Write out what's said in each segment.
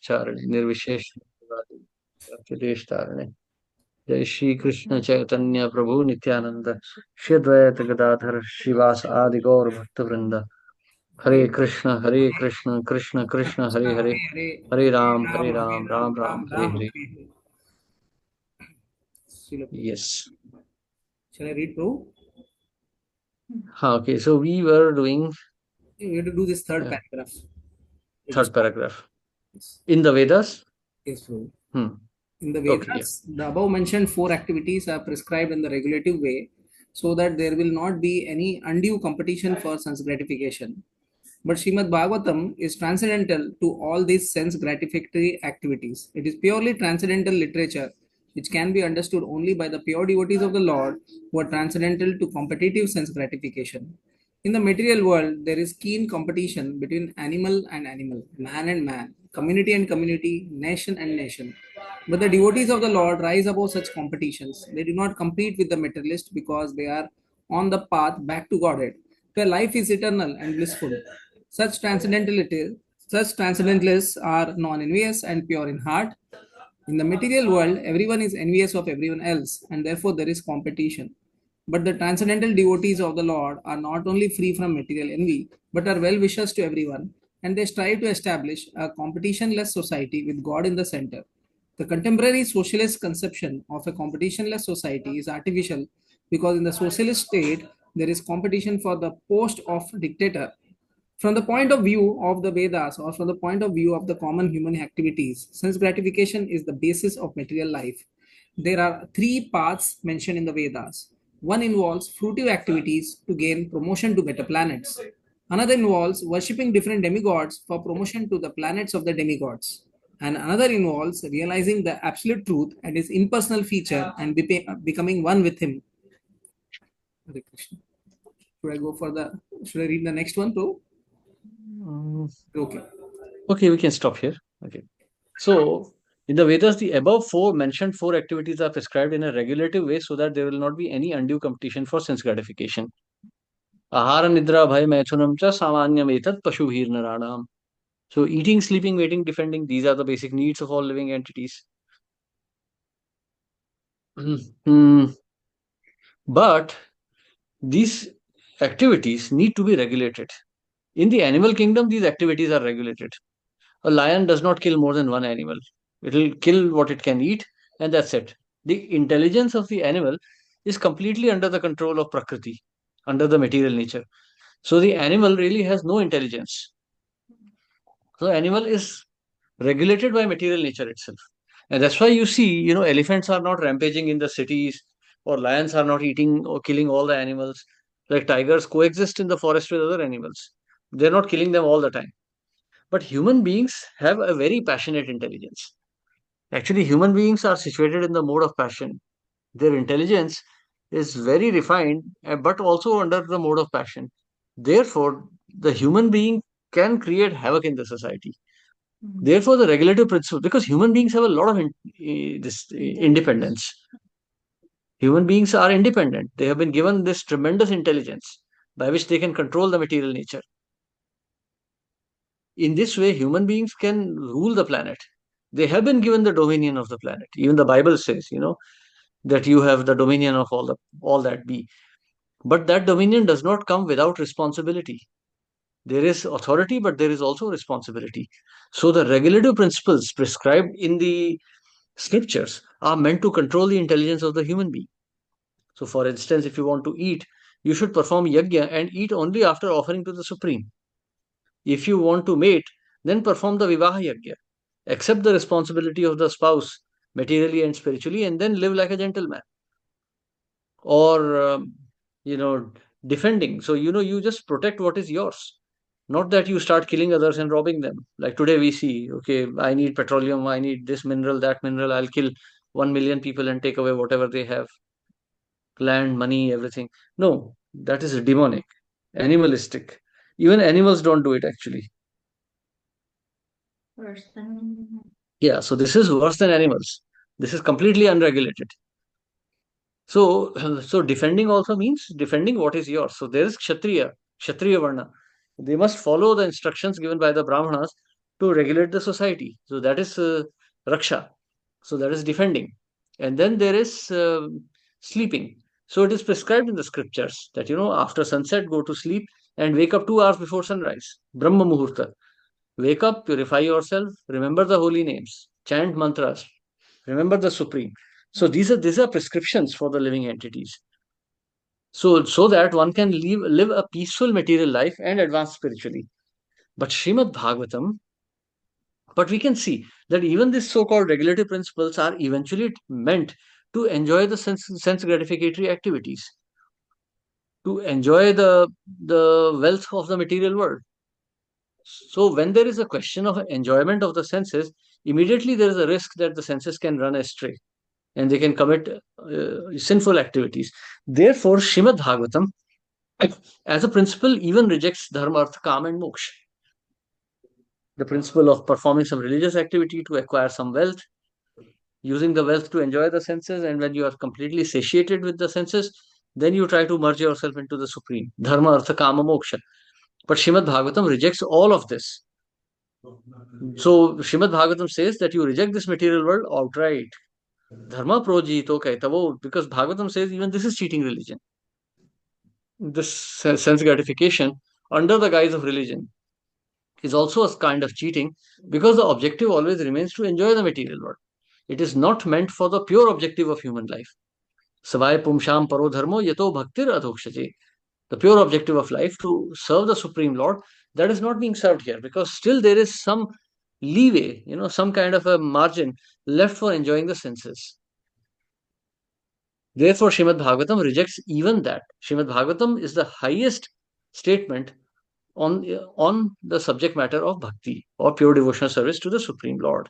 चारणे निर्विशेष देश तारणे। जय श्री कृष्ण चैतन्य प्रभु नित्यानंद श्री अद्वैत गदाधर शिवास आदि गौर भक्त वृंद। Hare Krishna Krishna Krishna Hare Krishna, Hare, Hare Hare, Hare Hare Ram Ram Ram, Ram Ram Hare Ram, Hare. Hare Hare. Srila yes, Prabhupada. Shall I read Prabhu? हाँ, okay, so we were doing We have to do this third paragraph. We have to third stop. Paragraph Yes, in the Vedas. yes, Prabhu. Hmm, In the okay, Vedas, the above mentioned four activities are prescribed in the regulative way so that there will not be any undue competition for sense gratification. But Srimad Bhagavatam is transcendental to all these sense gratificatory activities. It is purely transcendental literature which can be understood only by the pure devotees of the Lord who are transcendental to competitive sense gratification. In the material world, there is keen competition between animal and animal, man and man, community and community, nation and nation. But the devotees of the Lord rise above such competitions. They do not compete with the materialist because they are on the path back to Godhead, where life is eternal and blissful. Such transcendentalities, such transcendentalists are non-envious and pure in heart. In the material world, everyone is envious of everyone else, and therefore there is competition. But the transcendental devotees of the Lord are not only free from material envy, but are well wishers to everyone, and they strive to establish a competitionless society with God in the center. The contemporary socialist conception of a competitionless society is artificial because in the socialist state there is competition for the post of dictator. From the point of view of the Vedas or from the point of view of the common human activities, sense gratification is the basis of material life. There are three paths mentioned in the Vedas. One involves fruitive activities to gain promotion to better planets. Another involves worshipping different demigods for promotion to the planets of the demigods. And another involves realizing the absolute truth and his impersonal feature and becoming one with him. Hare Krishna. Should I go for the? Should I read the next one too? Okay. okay, we can stop here. Okay, so in the Vedas, the above four mentioned four activities are prescribed in a regulative way so that there will not be any undue competition for sense gratification. Ahara nidra bhai maithunam cha samanyam etat pashuhir naranam. So eating, sleeping, waiting, defending, these are the basic needs of all living entities. Hmm. But these activities need to be regulated. In the animal kingdom, these activities are regulated. A lion does not kill more than one animal. It will kill what it can eat, and that's it. The intelligence of the animal is completely under the control of Prakriti, under the material nature. So the animal really has no intelligence. So animal is regulated by material nature itself. And that's why you see, elephants are not rampaging in the cities, or lions are not eating or killing all the animals. Like tigers coexist in the forest with other animals. They're not killing them all the time. But human beings have a very passionate intelligence. Actually, human beings are situated in the mode of passion. Their intelligence is very refined, but also under the mode of passion. Therefore, the human being can create havoc in the society. Therefore, the regulative principle, because human beings have a lot of independence. Human beings are independent. They have been given this tremendous intelligence by which they can control the material nature. In this way, human beings can rule the planet. They have been given the dominion of the planet. Even the Bible says, that you have the dominion of all that be. But that dominion does not come without responsibility. There is authority, but there is also responsibility. So the regulative principles prescribed in the scriptures are meant to control the intelligence of the human being. So, for instance, if you want to eat, you should perform yajna and eat only after offering to the Supreme. If you want to mate, then perform the vivaha yajna. Accept the responsibility of the spouse materially and spiritually, and then live like a gentleman. Or, you know, defending. So, you just protect what is yours. Not that you start killing others and robbing them. Like today we see, okay, I need petroleum, I need this mineral, that mineral, I'll kill 1 million people and take away whatever they have, land, money, everything. No, that is demonic, animalistic. Even animals don't do it actually. Yeah, so this is worse than animals. This is completely unregulated. So, so defending also means defending what is yours. So there is Kshatriya Varna. They must follow the instructions given by the Brahmanas to regulate the society. So that is raksha. So that is defending. And then there is sleeping. So it is prescribed in the scriptures that, after sunset, go to sleep and wake up 2 hours before sunrise. Brahma Muhurta. Wake up, purify yourself, remember the holy names, chant mantras, remember the Supreme. So these are prescriptions for the living entities. So that one can live a peaceful material life and advance spiritually. But Srimad Bhagavatam, but we can see that even these so-called regulative principles are eventually meant to enjoy the sense gratificatory activities, to enjoy the wealth of the material world. So when there is a question of enjoyment of the senses, immediately there is a risk that the senses can run astray and they can commit sinful activities. Therefore, Shrimad Bhagavatam, as a principle, even rejects dharma, artha, kama, and moksha. The principle of performing some religious activity to acquire some wealth, using the wealth to enjoy the senses, and when you are completely satiated with the senses, then you try to merge yourself into the supreme dharma, artha, kama, moksha. But Shrimad Bhagavatam rejects all of this. So Shrimad Bhagavatam says that you reject this material world outright. Dharma projito kaitavo, because Bhagavatam says even this is cheating religion. This sense gratification under the guise of religion is also a kind of cheating because the objective always remains to enjoy the material world. It is not meant for the pure objective of human life. Savai pumsham paro dharmo yato bhaktir adhokshaje. The pure objective of life to serve the Supreme Lord, that is not being served here because still there is some leeway, some kind of a margin left for enjoying the senses. Therefore, Srimad Bhagavatam rejects even that. Srimad Bhagavatam is the highest statement on the subject matter of bhakti or pure devotional service to the Supreme Lord.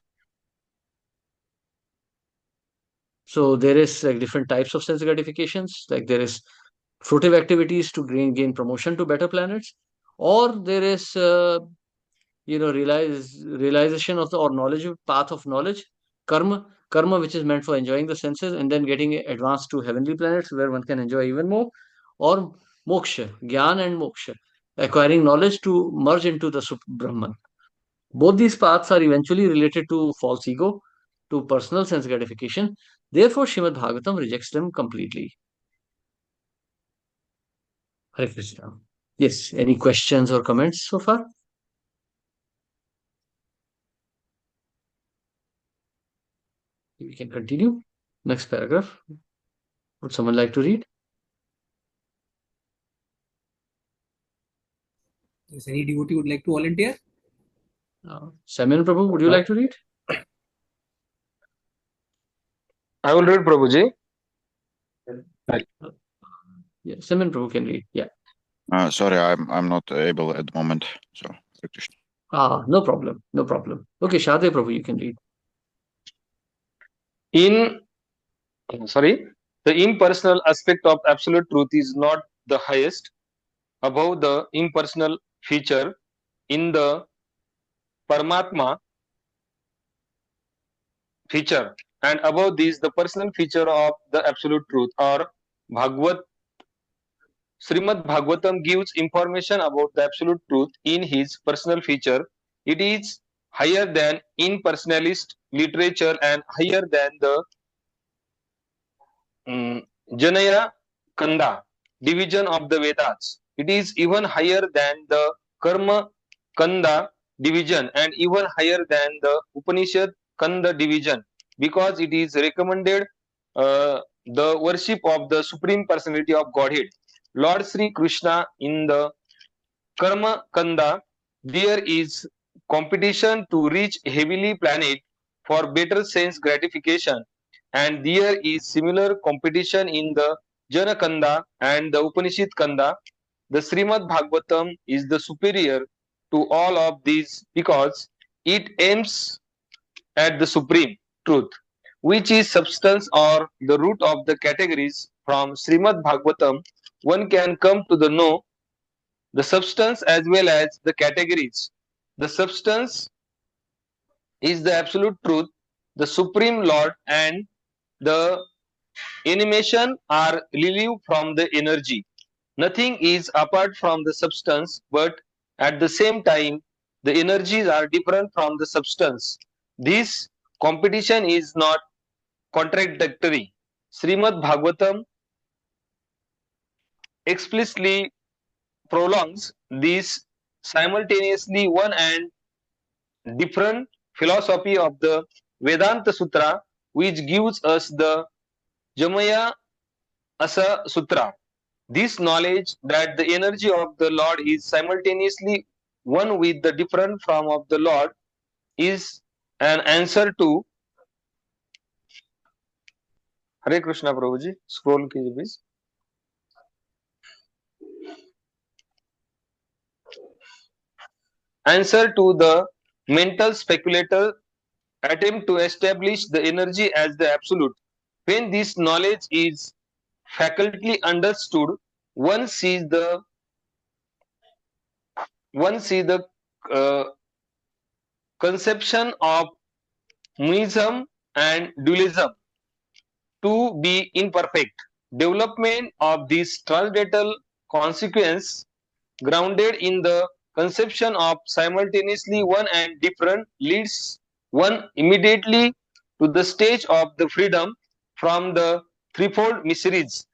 So there is like different types of sense gratifications. Like there is fruitive activities to gain promotion to better planets, or there is realization of the or knowledge path of knowledge, karma which is meant for enjoying the senses and then getting advanced to heavenly planets where one can enjoy even more, or moksha, gyan and moksha, acquiring knowledge to merge into the Brahman. Both these paths are eventually related to false ego, to personal sense gratification. Therefore, Shrimad Bhagavatam rejects them completely. Hare Krishna. Yes, any questions or comments so far? We can continue. Next paragraph. Would someone like to read? Is any devotee would like to volunteer? Samuel Prabhu, would you like to read? I will read, Prabhuji. Yeah, Samuel Prabhu can read. Yeah. Sorry, I'm not able at the moment. So, no problem. No problem. Okay, Shade Prabhu, you can read. The impersonal aspect of absolute truth is not the highest above the impersonal feature in the Paramatma feature, and above this the personal feature of the absolute truth, or Bhagavad Srimad Bhagavatam gives information about the absolute truth in his personal feature. It is higher than impersonalist literature and higher than the Janaya Kanda division of the Vedas. It is even higher than the Karma Kanda division and even higher than the Upanishad Kanda division, because it is recommended the worship of the Supreme Personality of Godhead, Lord Sri Krishna. In the Karma Kanda, there is competition to reach heavenly planet for better sense gratification, and there is similar competition in the Jana Kanda and the Upanishad Kanda. The Srimad Bhagavatam is the superior to all of these because it aims at the supreme truth, which is substance or the root of the categories. From Srimad Bhagavatam, one can come to the know the substance as well as the categories. The substance is the absolute truth, the supreme Lord, and the animation are relieved from the energy. Nothing is apart from the substance, but at the same time, the energies are different from the substance. This competition is not contradictory. Srimad Bhagavatam explicitly prolongs this simultaneously one and different philosophy of the Vedanta Sutra, which gives us the Jamaya Asa Sutra. This knowledge that the energy of the Lord is simultaneously one with the different form of the Lord is an answer to Hare Krishna Prabhuji. Scroll कीजिए please. Answer to the mental speculator attempt to establish the energy as the absolute. When this knowledge is faculty understood, one sees the uh, conception of monism and dualism to be imperfect. Development of this transcendental consequence grounded in the conception of simultaneously one and different leads one immediately to the stage of the freedom from the threefold miseries.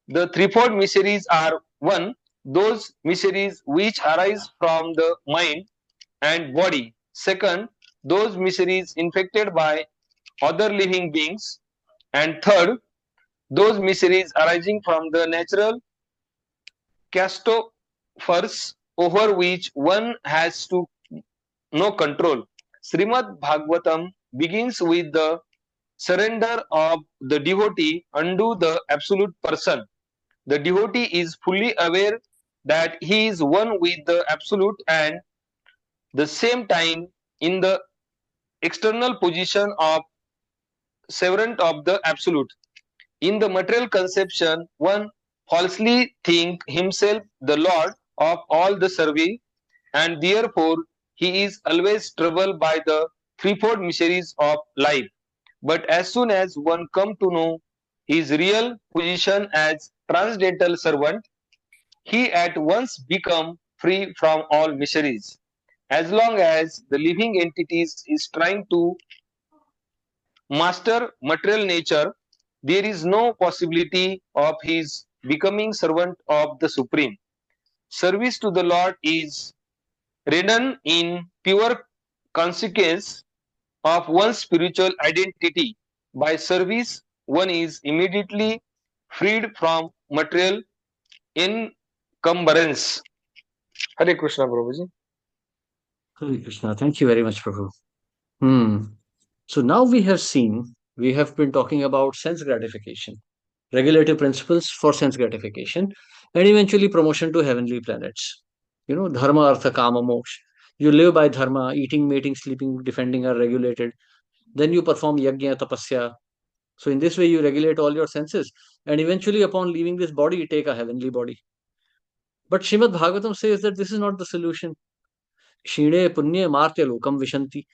The threefold miseries are: one, those miseries which arise from the mind and body; second, those miseries infected by other living beings; and third, those miseries arising from the natural catastrophes over which one has to no control. Srimad Bhagavatam begins with the surrender of the devotee unto the absolute person. The devotee is fully aware that he is one with the absolute and the same time in the external position of servant of the absolute. In the material conception, one falsely think himself the lord of all the service, and therefore he is always troubled by the threefold miseries of life. But as soon as one come to know his real position as transcendental servant, he at once become free from all miseries. As long as the living entities is trying to master material nature, there is no possibility of his becoming servant of the Supreme. Service to the Lord is redone in pure consequence of one's spiritual identity. By service, one is immediately freed from material encumbrance. Hare Krishna, Prabhuji. Hare Krishna. Thank you very much, Prabhu. So now we have been talking about sense gratification, regulative principles for sense gratification, and eventually promotion to heavenly planets. Dharma, artha, kama, moksha. You live by dharma, eating, mating, sleeping, defending are regulated. Then you perform yajna, tapasya. So in this way, you regulate all your senses, and eventually, upon leaving this body, you take a heavenly body. But Srimad Bhagavatam says that this is not the solution. Shine punya martya lokam vishanti.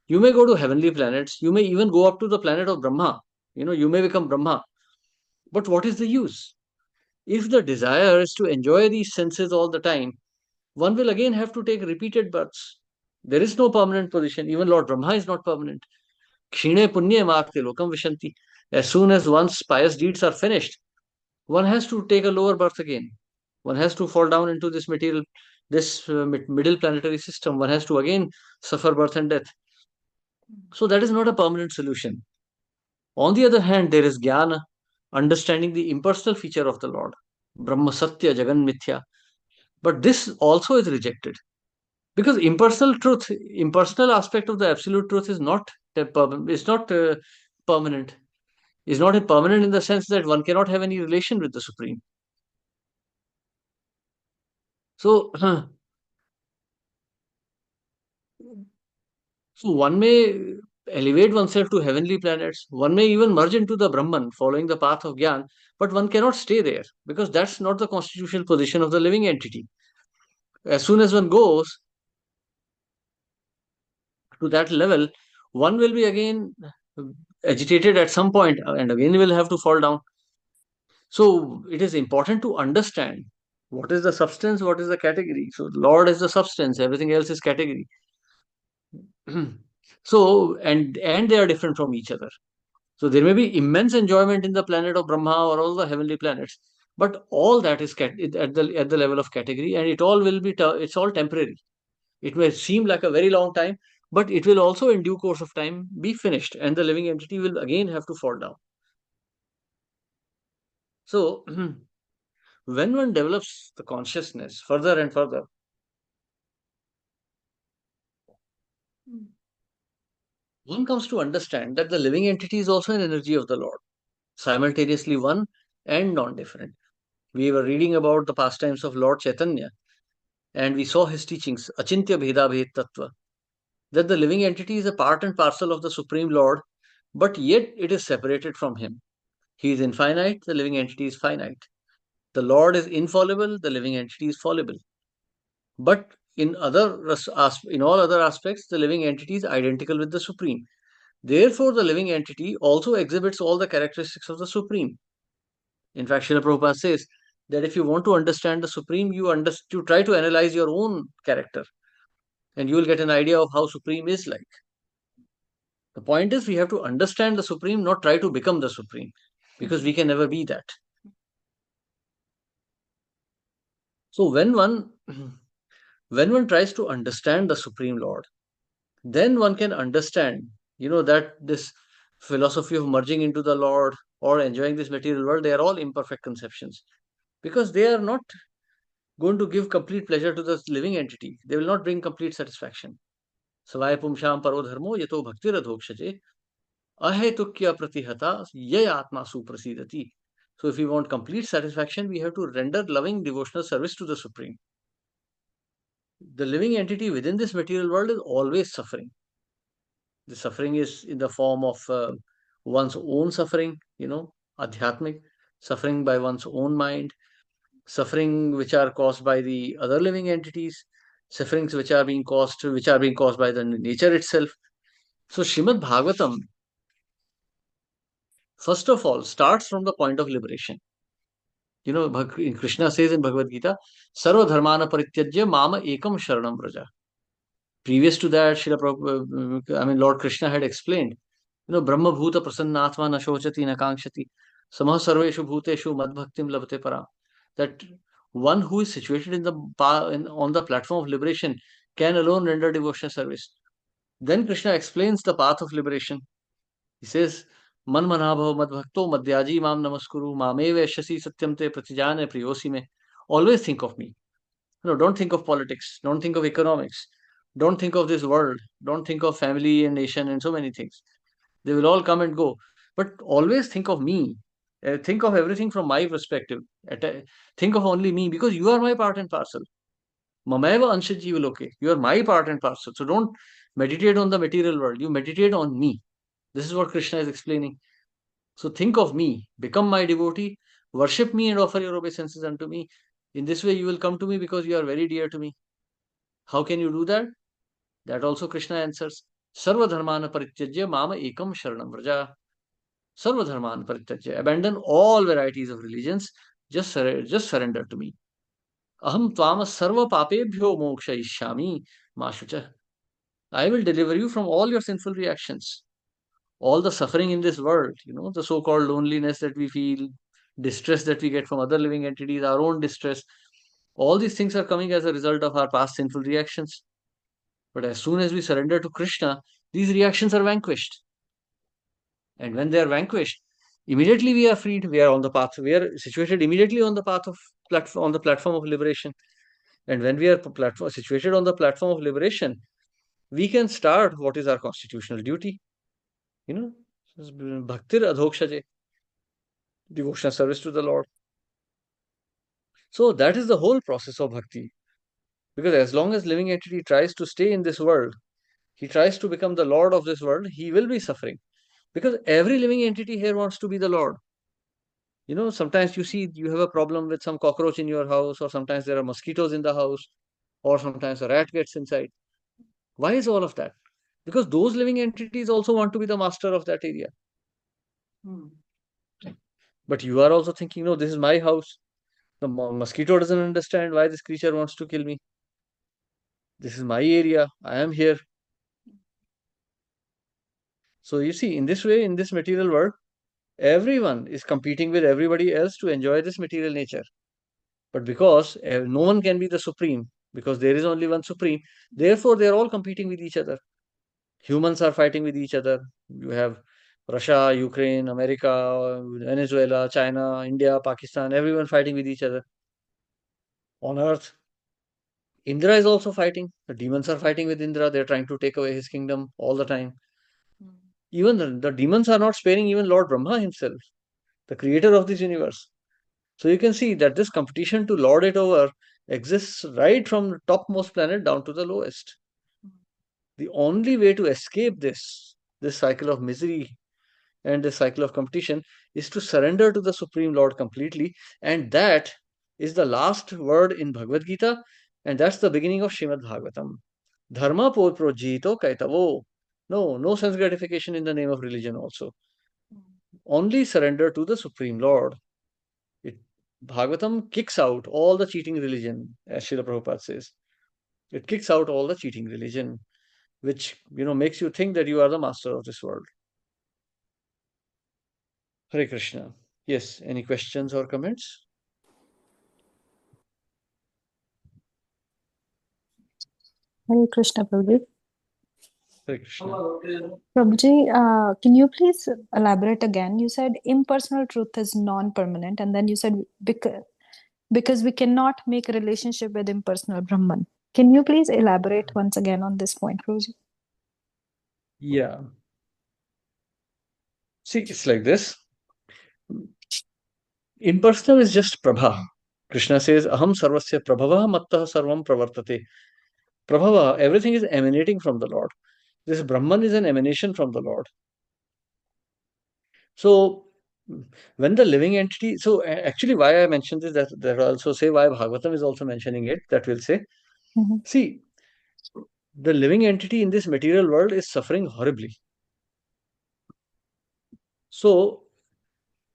You may go to heavenly planets. You may even go up to the planet of Brahma. You may become Brahma. But what is the use? If the desire is to enjoy these senses all the time, one will again have to take repeated births. There is no permanent position. Even Lord Brahma is not permanent. Kshine punya martya lokam vishanti. As soon as one's pious deeds are finished, one has to take a lower birth again. One has to fall down into this middle planetary system. One has to again suffer birth and death. So that is not a permanent solution. On the other hand, there is jnana, understanding the impersonal feature of the Lord, Brahma Satya Jagan Mithya. But this also is rejected because impersonal aspect of the absolute truth is not permanent. Is not permanent in the sense that one cannot have any relation with the Supreme. So, so one may elevate oneself to heavenly planets. One may even merge into the Brahman, following the path of Gyan, but one cannot stay there because that's not the constitutional position of the living entity. As soon as one goes to that level, one will be again agitated at some point and again will have to fall down. So it is important to understand What is the substance? What is the category? So Lord is the substance, everything else is category. So, and they are different from each other. So there may be immense enjoyment in the planet of Brahma or all the heavenly planets, but all that is at the level of category, and it all will be it's all temporary. It may seem like a very long time, but it will also, in due course of time, be finished, and the living entity will again have to fall down. So when one develops the consciousness further and further, one comes to understand that the living entity is also an energy of the Lord, simultaneously one and non-different. We were reading about the pastimes of Lord Chaitanya, and we saw his teachings, Achintya Bheda Bhed Tattva, that the living entity is a part and parcel of the Supreme Lord, but yet it is separated from him. He is infinite, the living entity is finite. The Lord is infallible, the living entity is fallible. But in all other aspects, the living entity is identical with the Supreme. Therefore, the living entity also exhibits all the characteristics of the Supreme. In fact, Srila Prabhupada says that if you want to understand the Supreme, you try to analyze your own character, and you will get an idea of how Supreme is like. The point is, we have to understand the Supreme, not try to become the Supreme, because we can never be that. So when one tries to understand the Supreme Lord, then one can understand, that this philosophy of merging into the Lord or enjoying this material world, they are all imperfect conceptions, because they are not going to give complete pleasure to the living entity. They will not bring complete satisfaction. Savaya pumsham paro dharmo yato bhaktiradhokshaje ahetukya pratihata yay atma suprasidati. So if we want complete satisfaction, we have to render loving devotional service to the Supreme. The living entity within this material world is always suffering. The suffering is in the form of one's own suffering, adhyatmic, suffering by one's own mind, suffering which are caused by the other living entities, sufferings which are being caused by the nature itself. So Shrimad Bhagavatam, first of all, starts from the point of liberation. Krishna says in Bhagavad Gita, Sarva Dharmana Parityajya Mama Ekam Sharanam Vraja. Previous to that, Lord Krishna had explained, Brahma Bhuta Prasannatma na shochati na kankshati samah sarveshu bhuteshu madbhaktim labate para. That one who is situated on the platform of liberation can alone render devotional service. Then Krishna explains the path of liberation. He says, Man manabhav madbhakto madhyaji mam namaskuru mameve shasi satyam te pratijane priyosi me. Always think of me. Don't think of politics. Don't think of economics. Don't think of this world. Don't think of family and nation and so many things. They will all come and go. But always think of me. Think of everything from my perspective. Think of only me, because you are my part and parcel. Mamaiva anshajiva loke. You are my part and parcel. So don't meditate on the material world. You meditate on me. This is what Krishna is explaining. So think of me. Become my devotee. Worship me and offer your obeisances unto me. In this way, you will come to me because you are very dear to me. How can you do that? That also Krishna answers. Sarva dharmana parityajya mama ekam sharanam vraja. Sarva dharman parityajya. Abandon all varieties of religions. Just surrender to me. Aham tvama sarva papebhyo mokshayishyami mashucha. I will deliver you from all your sinful reactions. All the suffering in this world, the so-called loneliness that we feel, distress that we get from other living entities, our own distress, all these things are coming as a result of our past sinful reactions. But as soon as we surrender to Krishna, these reactions are vanquished. And when they are vanquished, immediately we are freed. We are on the path. We are situated immediately on the path of on the platform of liberation. And when we are situated on the platform of liberation, we can start what is our constitutional duty. Bhaktir adhokshaje, devotional service to the Lord. So that is the whole process of bhakti. Because as long as living entity tries to stay in this world, he tries to become the Lord of this world, he will be suffering. Because every living entity here wants to be the Lord. Sometimes you see you have a problem with some cockroach in your house, or sometimes there are mosquitoes in the house, or sometimes a rat gets inside. Why is all of that? Because those living entities also want to be the master of that area. But you are also thinking, no, this is my house. The mosquito doesn't understand why this creature wants to kill me. This is my area. I am here. So you see, in this way, in this material world, everyone is competing with everybody else to enjoy this material nature. But because no one can be the supreme, because there is only one supreme, therefore they are all competing with each other. Humans are fighting with each other. You have Russia, Ukraine, America, Venezuela, China, India, Pakistan, everyone fighting with each other. On earth, Indra is also fighting. The demons are fighting with Indra. They're trying to take away his kingdom all the time. Even the demons are not sparing even Lord Brahma himself, the creator of this universe. So you can see that this competition to lord it over exists right from the topmost planet down to the lowest. The only way to escape this cycle of misery and this cycle of competition is to surrender to the Supreme Lord completely. And that is the last word in Bhagavad Gita. And that's the beginning of Srimad Bhagavatam. Dharma por projito kaitavo. No sense gratification in the name of religion also. Only surrender to the Supreme Lord. It, Bhagavatam kicks out all the cheating religion, as Srila Prabhupada says. It kicks out all the cheating religion, which makes you think that you are the master of this world. Hare Krishna. Yes, any questions or comments? Hare Krishna, Prabhuji. Hare Krishna. Prabhuji, can you please elaborate again? You said impersonal truth is non-permanent, and then you said because we cannot make a relationship with impersonal Brahman. Can you please elaborate once again on this point, Prabhuji? Yeah. See, it's like this. Impersonal is just Prabha. Krishna says, Aham sarvasya prabhava mattah sarvam pravartate. Prabhava, everything is emanating from the Lord. This Brahman is an emanation from the Lord. So, when the living entity, so actually, why I mentioned this, that also say why Bhagavatam is also mentioning it, that will say, see, the living entity in this material world is suffering horribly. So,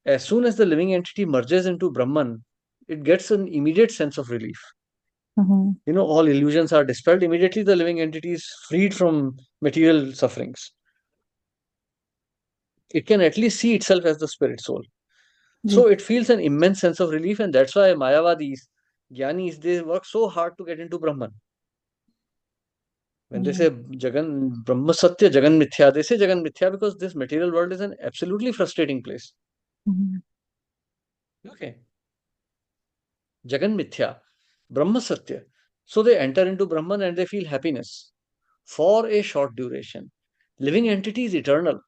as soon as the living entity merges into Brahman, it gets an immediate sense of relief. All illusions are dispelled. Immediately, the living entity is freed from material sufferings. It can at least see itself as the spirit soul. So it feels an immense sense of relief, and that's why Mayavadis, Jnanis, they work so hard to get into Brahman. When they say Jagan Brahma Satya, Jagan Mithya, they say Jagan Mithya because this material world is an absolutely frustrating place. Okay. Jagan Mithya, Brahma Satya. So they enter into Brahman and they feel happiness for a short duration. Living entity is eternal.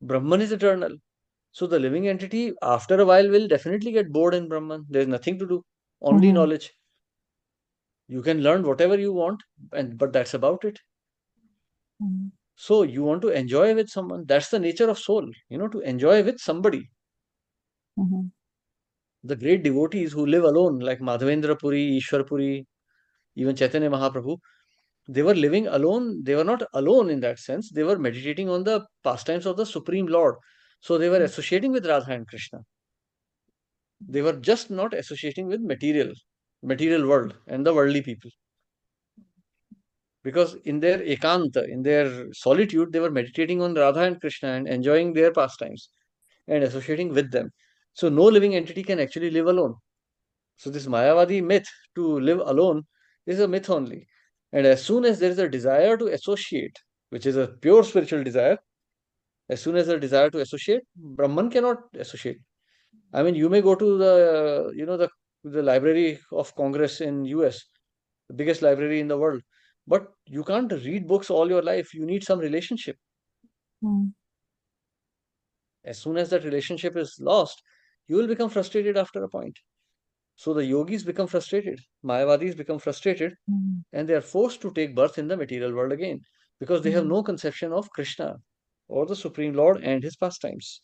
Brahman is eternal. So the living entity, after a while, will definitely get bored in Brahman. There's nothing to do, only knowledge. You can learn whatever you want, but that's about it. So you want to enjoy with someone. That's the nature of soul, to enjoy with somebody. The great devotees who live alone, like Madhavendra Puri, Ishwar Puri, even Chaitanya Mahaprabhu, they were living alone. They were not alone in that sense. They were meditating on the pastimes of the Supreme Lord. So they were associating with Radha and Krishna. They were just not associating with material world and the worldly people. Because in their ekanta, in their solitude, they were meditating on Radha and Krishna and enjoying their pastimes and associating with them. So no living entity can actually live alone. So this Mayavadi myth to live alone is a myth only. And as soon as there is a desire to associate, which is a pure spiritual desire, as soon as a desire to associate, Brahman cannot associate. I mean, you may go to the Library of Congress in US, the biggest library in the world, but you can't read books all your life. You need some relationship. As soon as that relationship is lost, you will become frustrated after a point. So the yogis become frustrated, Mayavadis become frustrated, and they are forced to take birth in the material world again because they have no conception of Krishna or the Supreme Lord and his pastimes.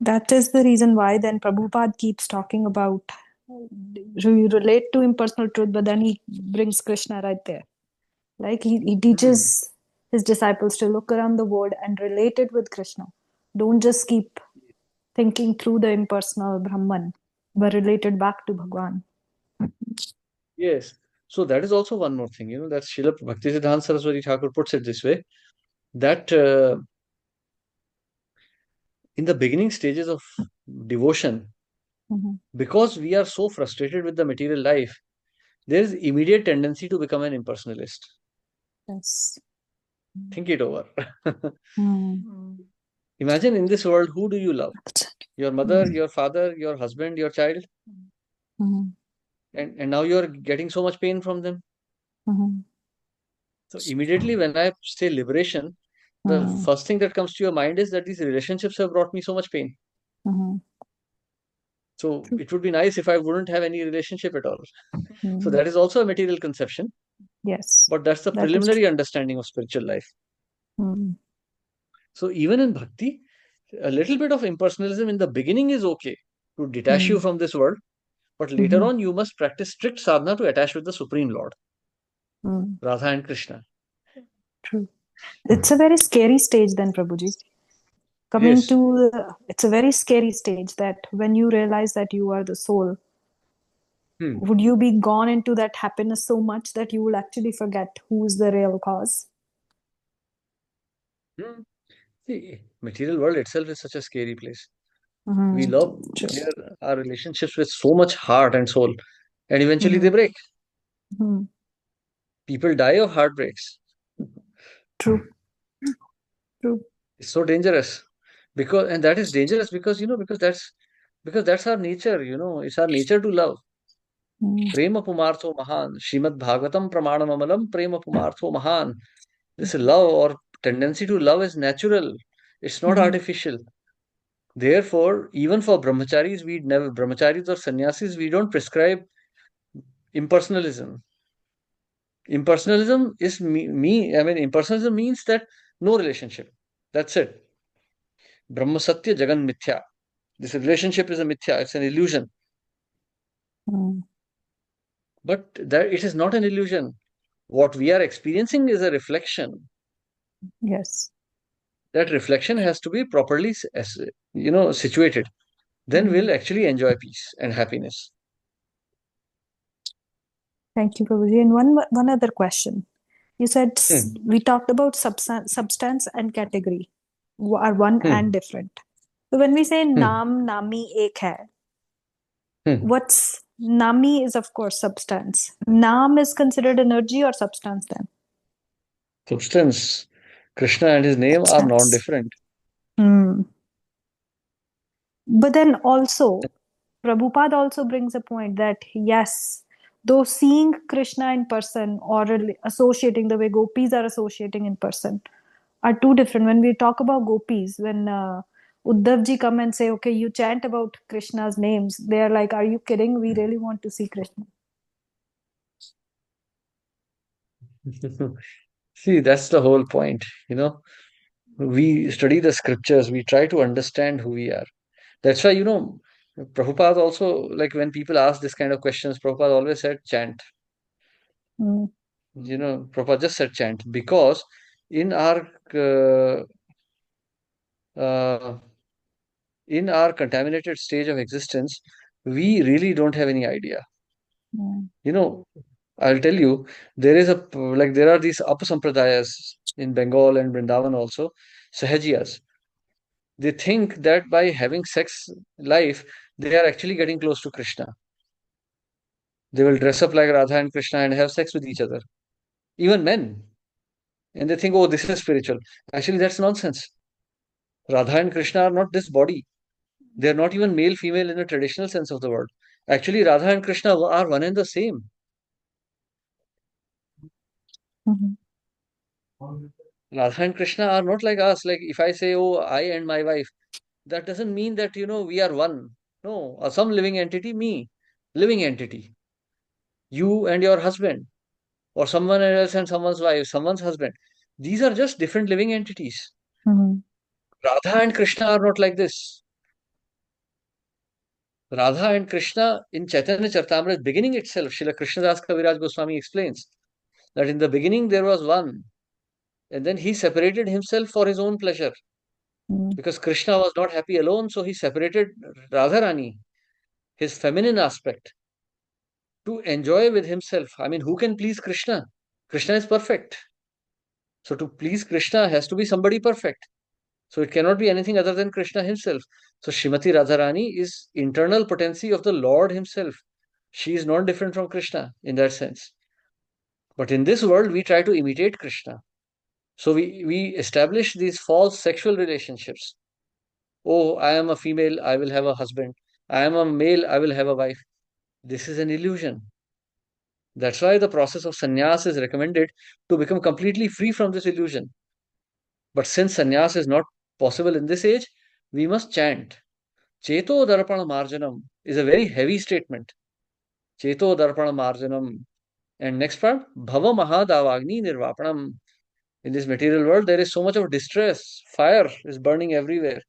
That is the reason why then Prabhupada keeps talking about you relate to impersonal truth, but then he brings Krishna right there. Like he teaches his disciples to look around the world and relate it with Krishna. Don't just keep thinking through the impersonal Brahman were related back to Bhagwan. Yes. So that is also one more thing, that Srila Bhaktisiddhanta Saraswati Thakur puts it this way, that in the beginning stages of devotion, Mhm. because we are so frustrated with the material life, there is immediate tendency to become an impersonalist. Yes. Think it over. Mm. Imagine in this world, who do you love? Your mother, Mm. your father, your husband, your child, Mhm. and now you're getting so much pain from them. Mhm. So immediately when I say liberation, the Mm. first thing that comes to your mind is that these relationships have brought me so much pain. Mhm. So True. it would be nice if I wouldn't have any relationship at all. So Mm. that is also a material conception, Yes, but that's the that is true. preliminary understanding of spiritual life. Mm. So even in bhakti, a little bit of impersonalism in the beginning is okay to detach you Mm. from this world, but later Mhm. on you must practice strict sadhana to attach with the Supreme Lord, Mm. Radha and Krishna. True. It's a very scary stage then, Prabhuji. Coming Yes. to, it's a very scary stage that when you realize that you are the soul, Hmm. would you be gone into that happiness so much that you will actually forget who is the real cause? Hmm. See, material world itself is such a scary place. We Mhm. love True. our relationships with so much heart and soul, and eventually they Mhm. break. Mhm. People die of heartbreaks. True. True. It's so dangerous because, and that is dangerous because because that's our nature. It's our nature to love. Mm. Prema pumartho mahan. Srimad Bhagavatam pramanamamalam prema pumartho mahan. This love or tendency to love is natural. It's not Mhm. artificial. Therefore, even for brahmacharis or sannyasis, we don't prescribe impersonalism. Impersonalism is impersonalism means that no relationship. That's it. Brahma Satya Jagan Mithya. This relationship is a mithya, it's an illusion. Mm. But that it is not an illusion. What we are experiencing is a reflection. Yes. That reflection has to be properly situated. Then Mm. we'll actually enjoy peace and happiness. Thank you, Prabhuji. And one other question. You said Hmm. we talked about substance and category are one and Hmm. different. So when we say Hmm. naam, nami, ek hai, Hmm. what's nami is of course substance. Naam is considered energy or substance then? Substance. Krishna and his name are Substance. non-different. Hmm. But then also, Prabhupada also brings a point that yes, though seeing Krishna in person or associating the way gopis are associating in person are two different. When we talk about gopis, when Uddhav ji come and say, okay, you chant about Krishna's names, they are like, are you kidding? We really want to see Krishna. See, that's the whole point. We study the scriptures, we try to understand who we are. That's why, Prabhupada also, like when people ask this kind of questions, Prabhupada always said chant. Mm. Prabhupada just said chant because in our uh, uh, in our contaminated stage of existence, we really don't have any idea. Mm. You know, I'll tell you, there are these upasampradayas in Bengal and Vrindavan also, Sahajiyas. They think that by having sex life, they are actually getting close to Krishna. They will dress up like Radha and Krishna and have sex with each other, even men. And they think, oh, this is spiritual. Actually, that's nonsense. Radha and Krishna are not this body. They are not even male, female in the traditional sense of the word. Actually, Radha and Krishna are one and the same. Mhm. Radha and Krishna are not like us. Like if I say, oh, I and my wife, that doesn't mean that, we are one. No, some living entity, me, living entity. You and your husband, or someone else and someone's wife, someone's husband. These are just different living entities. Mhm. Radha and Krishna are not like this. Radha and Krishna in Chaitanya Charitamrita beginning itself, Srila Krishnadas Kaviraj Goswami explains that in the beginning there was one, and then he separated himself for his own pleasure. Because Krishna was not happy alone, so he separated Radharani, his feminine aspect, to enjoy with himself. I mean, who can please Krishna? Krishna is perfect. So to please Krishna has to be somebody perfect. So it cannot be anything other than Krishna himself. So Srimati Radharani is internal potency of the Lord himself. She is not different from Krishna in that sense. But in this world, we try to imitate Krishna. So we establish these false sexual relationships. Oh, I am a female, I will have a husband. I am a male, I will have a wife. This is an illusion. That's why the process of sannyas is recommended to become completely free from this illusion. But since sannyas is not possible in this age, we must chant. Cheto darpana marjanam is a very heavy statement. Cheto darpana marjanam. And next part, bhava mahadavagni nirvapanam. In this material world, there is so much of distress. Fire is burning everywhere.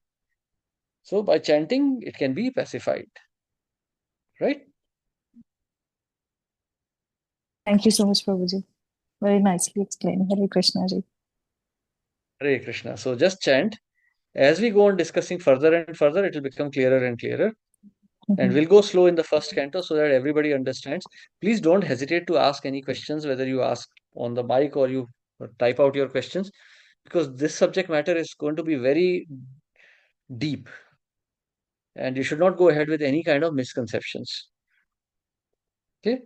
So by chanting, it can be pacified. Right? Thank you so much, Prabhuji. Very nicely explained. Hare Krishna ji. Hare Krishna. So just chant. As we go on discussing further and further, it will become clearer and clearer. And we'll go slow in the first canto so that everybody understands. Please don't hesitate to ask any questions, whether you ask on the mic or you type out your questions, because this subject matter is going to be very deep. And you should not go ahead with any kind of misconceptions. Okay?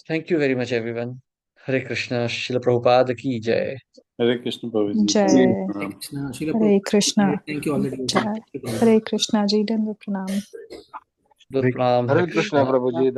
Thank you very much, everyone. Hare Krishna, Srila Prabhupada ki jai. Hare Krishna, Prabhuji. Jai. Hare Krishna, Srila Hare Prabhupada. Krishna. Thank you already. Jai. Hare Krishna ji. Dandavat pranam. Pranam, Hare Krishna, Prabhuji.